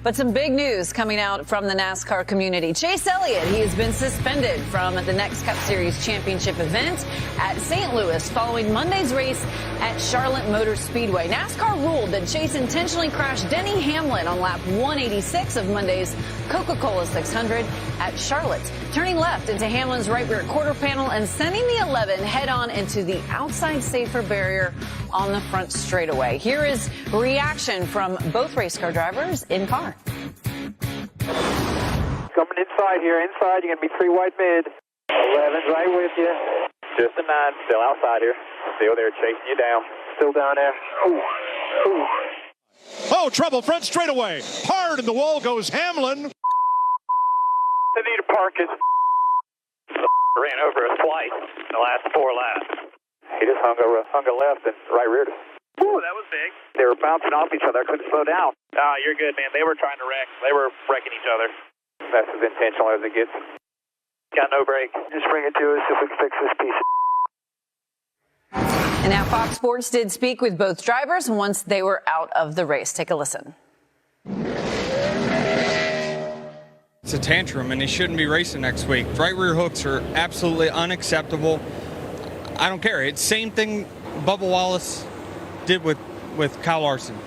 But some big news coming out from the NASCAR community. Chase Elliott, he has been suspended from the next Cup Series championship event at St. Louis following Monday's race at Charlotte Motor Speedway. NASCAR ruled that Chase intentionally crashed Denny Hamlin on lap 186 of Monday's Coca-Cola 600 at Charlotte, turning left into Hamlin's right rear quarter panel and sending the 11 head-on into the outside safer barrier on the front straightaway. Here is reaction from both race car drivers in car. Coming inside here. Inside, you're going to be 3 wide mid. 11's right with you. Just a 9, still outside here. Still there, chasing you down. Still down there. Ooh. Ooh. Oh, trouble, front straightaway. Hard in the wall goes Hamlin. They need to park his ran over us twice in the last 4 laps. He just hung a left and right rear. Ooh, that was big. They were bouncing off each other. I couldn't slow down. Ah, you're good, man. They were trying to wreck. They were wrecking each other. That's as intentional as it gets. Got no brake. Just bring it to us if we can fix this piece. And now Fox Sports did speak with both drivers once they were out of the race. Take a listen. It's a tantrum, and he shouldn't be racing next week. Right rear hooks are absolutely unacceptable. I don't care. It's the same thing Bubba Wallace did with Kyle Larson.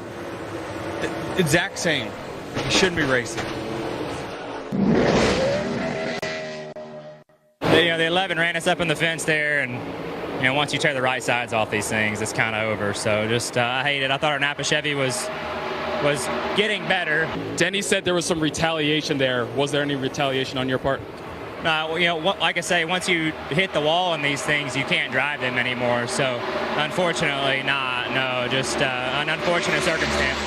The exact same. He shouldn't be racing. The 11 ran us up in the fence there, and once you tear the right sides off these things, it's kind of over. So just I hate it. I thought our Napa Chevy was getting better. Denny said there was some retaliation there. Was there any retaliation on your part? Like I say, once you hit the wall on these things, you can't drive them anymore. So unfortunately, just an unfortunate circumstance.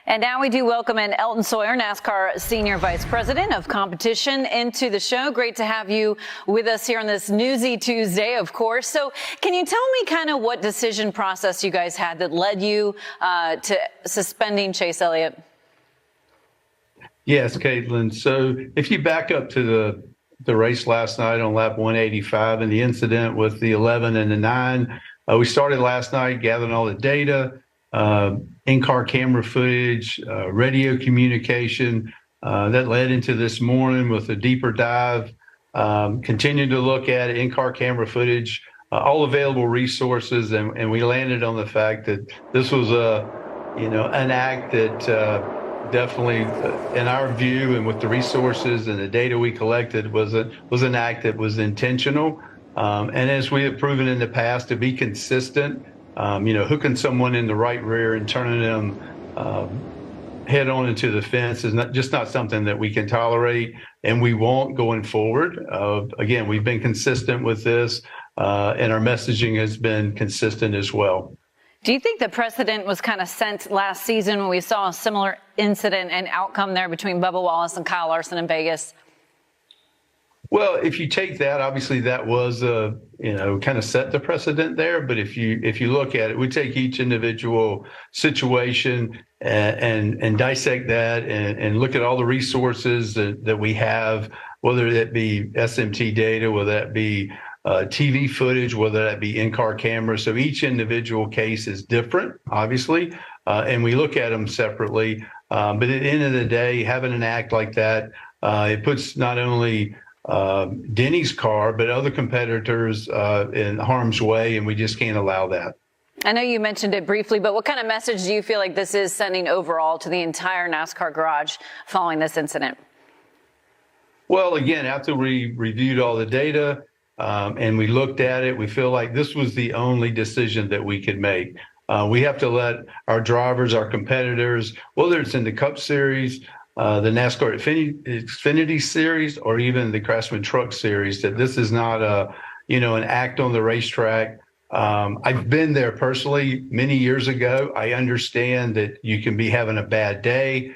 And now we do welcome in Elton Sawyer, NASCAR Senior Vice President of Competition, into the show. Great to have you with us here on this Newsy Tuesday, of course. So can you tell me kind of what decision process you guys had that led you to suspending Chase Elliott? Yes, Caitlin. So if you back up to the race last night on lap 185 and the incident with the 11 and the 9, we started last night gathering all the data, in-car camera footage, radio communication. That led into this morning with a deeper dive, continued to look at in-car camera footage, all available resources, and we landed on the fact that this was an act that definitely, in our view and with the resources and the data we collected, was an act that was intentional. And as we have proven in the past, to be consistent, hooking someone in the right rear and turning them head on into the fence is not something that we can tolerate, and we won't going forward. Again, we've been consistent with this, and our messaging has been consistent as well. Do you think the precedent was kind of set last season when we saw a similar incident and outcome there between Bubba Wallace and Kyle Larson in Vegas? Well, if you take that, obviously that was kind of set the precedent there. But if you look at it, we take each individual situation and dissect that and look at all the resources that we have, whether that be SMT data, whether that be TV footage, whether that be in-car cameras. So each individual case is different, obviously, and we look at them separately. But at the end of the day, having an act like that, it puts not only Denny's car, but other competitors in harm's way, and we just can't allow that. I know you mentioned it briefly, but what kind of message do you feel like this is sending overall to the entire NASCAR garage following this incident? Well, again, after we reviewed all the data and we looked at it, we feel like this was the only decision that we could make. We have to let our drivers, our competitors, whether it's in the Cup Series, the NASCAR Xfinity Series, or even the Craftsman Truck Series, that this is not an act on the racetrack. I've been there personally many years ago. I understand that you can be having a bad day.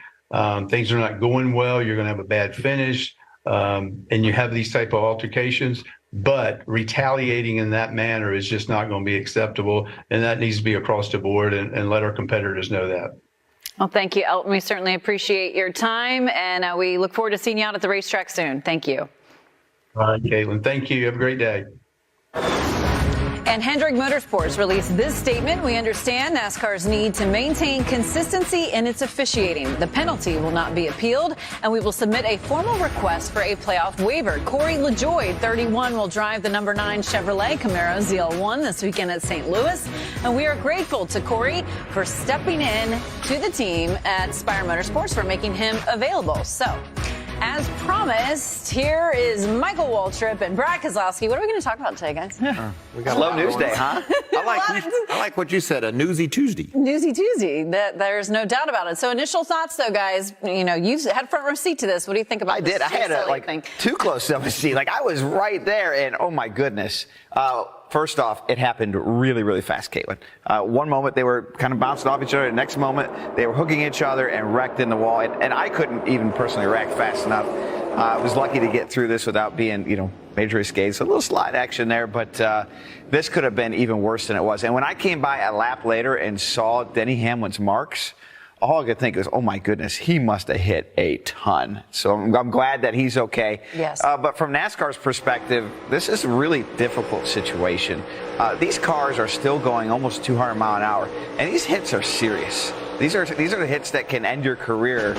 Things are not going well. You're going to have a bad finish, and you have these type of altercations. But retaliating in that manner is just not going to be acceptable, and that needs to be across the board, and let our competitors know that. Well, thank you, Elton. We certainly appreciate your time, and we look forward to seeing you out at the racetrack soon. Thank you. All right, Caitlin. Thank you. Have a great day. And Hendrick Motorsports released this statement. We understand NASCAR's need to maintain consistency in its officiating. The penalty will not be appealed, and we will submit a formal request for a playoff waiver. Corey LaJoie, 31, will drive the number 9 Chevrolet Camaro ZL1 this weekend at St. Louis. And we are grateful to Corey for stepping in to the team at Spire Motorsports for making him available. So, as promised, here is Michael Waltrip and Brad Kozlowski. What are we going to talk about today, guys? We got Slow news day, huh? I like what you said, a newsy Tuesday. Newsy Tuesday. There's no doubt about it. So initial thoughts, though, guys. You know, you've had front row seat to this. What do you think about I this? did. I had too close of a seat. Like, I was right there, and oh, my goodness. First off, it happened really, really fast, Caitlin. One moment, they were kind of bouncing off each other. The next moment, they were hooking each other and wrecked in the wall. And I couldn't even personally react fast enough. I was lucky to get through this without being, major escapes. A little slide action there, but this could have been even worse than it was. And when I came by a lap later and saw Denny Hamlin's marks, all I could think was, oh, my goodness, he must have hit a ton. So I'm glad that he's okay. Yes. But from NASCAR's perspective, this is a really difficult situation. These cars are still going almost 200 mile an hour, and these hits are serious. These are the hits that can end your career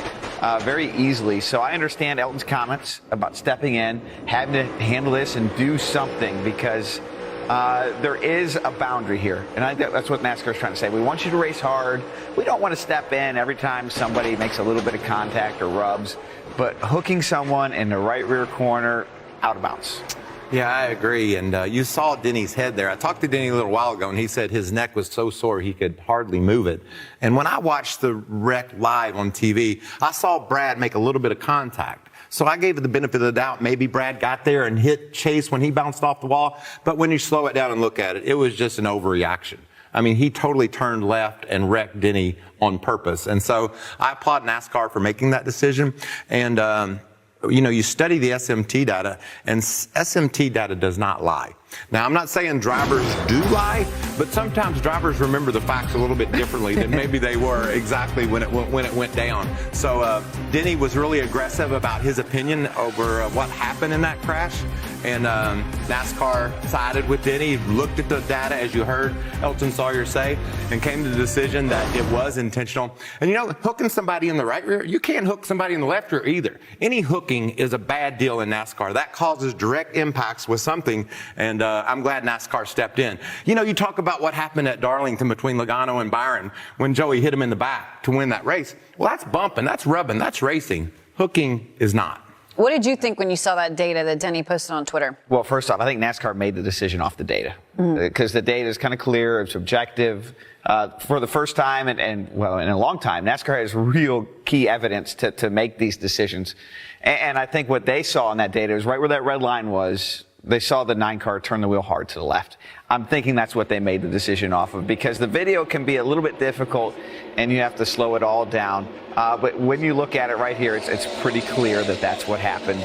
very easily. So I understand Elton's comments about stepping in, having to handle this and do something, because there is a boundary here. And I think that's what NASCAR is trying to say. We want you to race hard. We don't want to step in every time somebody makes a little bit of contact or rubs. But hooking someone in the right rear corner, out of bounds. Yeah, I agree. And you saw Denny's head there. I talked to Denny a little while ago, and he said his neck was so sore he could hardly move it. And when I watched the wreck live on TV, I saw Brad make a little bit of contact. So I gave it the benefit of the doubt. Maybe Brad got there and hit Chase when he bounced off the wall. But when you slow it down and look at it, it was just an overreaction. I mean, he totally turned left and wrecked Denny on purpose. And so I applaud NASCAR for making that decision. And, you study the SMT data, and SMT data does not lie. Now, I'm not saying drivers do lie, but sometimes drivers remember the facts a little bit differently than maybe they were exactly when it went down. So Denny was really aggressive about his opinion over what happened in that crash. And NASCAR sided with Denny, looked at the data, as you heard Elton Sawyer say, and came to the decision that it was intentional. And hooking somebody in the right rear, you can't hook somebody in the left rear either. Any hooking is a bad deal in NASCAR. That causes direct impacts with something, and I'm glad NASCAR stepped in. You talk about what happened at Darlington between Logano and Byron when Joey hit him in the back to win that race. Well, that's bumping, that's rubbing, that's racing. Hooking is not. What did you think when you saw that data that Denny posted on Twitter? Well, first off, I think NASCAR made the decision off the data, because the data is kind of clear, it's objective. For the first time in a long time, NASCAR has real key evidence to make these decisions. And I think what they saw in that data is right where that red line was. They saw the 9 car turn the wheel hard to the left. I'm thinking that's what they made the decision off of, because the video can be a little bit difficult and you have to slow it all down. But when you look at it right here, it's pretty clear that that's what happened.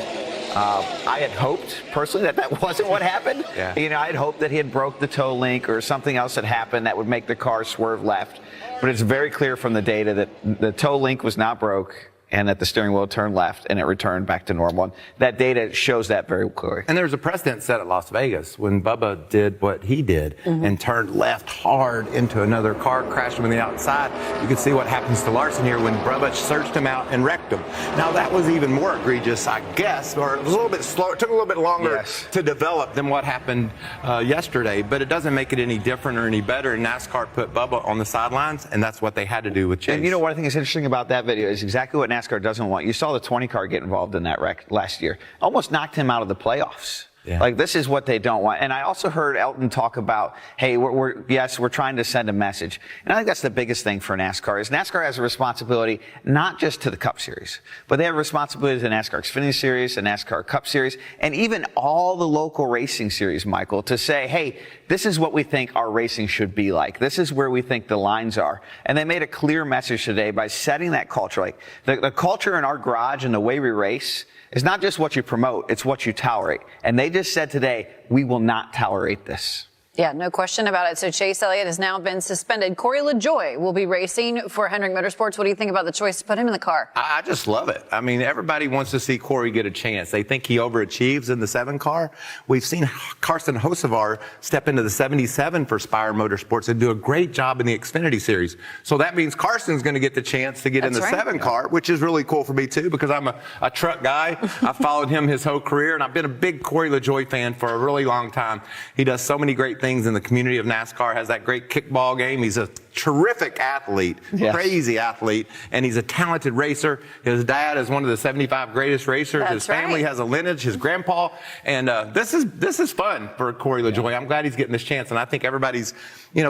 I had hoped personally that wasn't what happened. Yeah. I had hoped that he had broke the toe link or something else had happened that would make the car swerve left. But it's very clear from the data that the toe link was not broke, and that the steering wheel turned left and it returned back to normal. And that data shows that very clearly. And there's a precedent set at Las Vegas when Bubba did what he did and turned left hard into another car, crashed him on the outside. You can see what happens to Larson here when Bubba searched him out and wrecked him. Now, that was even more egregious, I guess, or it was a little bit slower. It took a little bit longer to develop than what happened yesterday, but it doesn't make it any different or any better. And NASCAR put Bubba on the sidelines, and that's what they had to do with Chase. And what I think is interesting about that video is exactly what NASCAR doesn't want. You saw the 20 car get involved in that wreck last year. Almost knocked him out of the playoffs. Yeah. Like, this is what they don't want. And I also heard Elton talk about, hey, we're trying to send a message. And I think that's the biggest thing for NASCAR is NASCAR has a responsibility not just to the Cup Series, but they have a responsibility to the NASCAR Xfinity Series, the NASCAR Cup Series, and even all the local racing series, Michael, to say, hey, this is what we think our racing should be like. This is where we think the lines are. And they made a clear message today by setting that culture. Like, the culture in our garage and the way we race is not just what you promote, it's what you tolerate. And they just said today, we will not tolerate this. Yeah, no question about it. So Chase Elliott has now been suspended. Corey LaJoie will be racing for Hendrick Motorsports. What do you think about the choice to put him in the car? I just love it. I mean, everybody wants to see Corey get a chance. They think he overachieves in the 7 car. We've seen Carson Hocevar step into the 77 for Spire Motorsports and do a great job in the Xfinity Series. So that means Carson's going to get the chance to get in the 7 car, which is really cool for me too, because I'm a truck guy. I've followed him his whole career, and I've been a big Corey LaJoie fan for a really long time. He does so many great things in the community of NASCAR, has that great kickball game. He's a terrific athlete, crazy athlete, and he's a talented racer. His dad is one of the 75 greatest racers. That's his family has a lineage, his grandpa, and this is fun for Corey LaJoie. I'm glad he's getting this chance, and I think everybody's,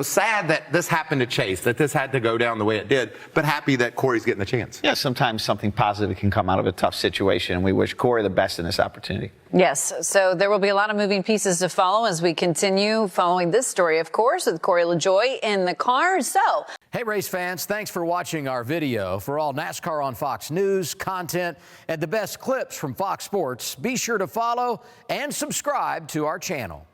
sad that this happened to Chase, that this had to go down the way it did, but happy that Corey's getting the chance. Yeah, sometimes something positive can come out of a tough situation, and we wish Corey the best in this opportunity. Yes, so there will be a lot of moving pieces to follow as we continue following this story, of course, with Corey LaJoie in the car. So, hey, race fans, thanks for watching our video. For all NASCAR on Fox News, content, and the best clips from Fox Sports, be sure to follow and subscribe to our channel.